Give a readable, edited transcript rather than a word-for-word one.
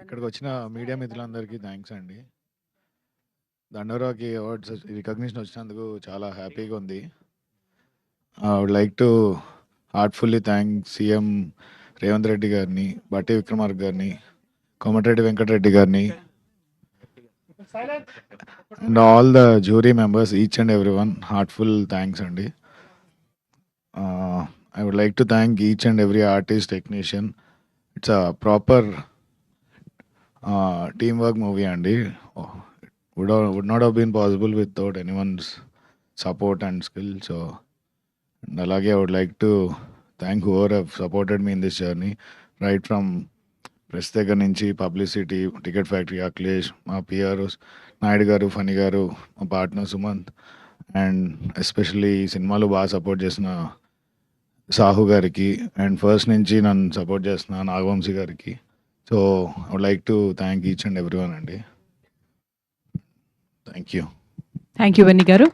ఇక్కడికి వచ్చిన మీడియా మిత్రులందరికీ థ్యాంక్స్ అండి. దండోరాకి అవార్డ్స్ రికగ్నిషన్ వచ్చినందుకు చాలా హ్యాపీగా ఉంది. I would like to heartfully thank CM Revanth Reddy గారిని, బట్టి విక్రమార్క గారిని, కోమటిరెడ్డి వెంకటరెడ్డి గారిని, and all the jury members, each and every one. Heartful thanks అండి. I would like to thank each and every artist, technician. It's a proper teamwork movie, Andy. Oh, would not have been possible without anyone's support and skill. So, and alage I would like to thank whoever have supported me in this journey, right from press దగ్గర నుంచి, publicity, ticket factory, Akhilesh, మా PROs, Naidu గారు, ఫణి గారు, మా partner Sumanth, and especially ఈ సినిమాలో బాగా support చేసిన సాహు గారికి, అండ్ ఫస్ట్ నుంచి నన్ను సపోర్ట్ చేస్తున్న నాగవంశీ గారికి. So I would like to thank each and every one అండి. Thank you. Thank you Venny గారు.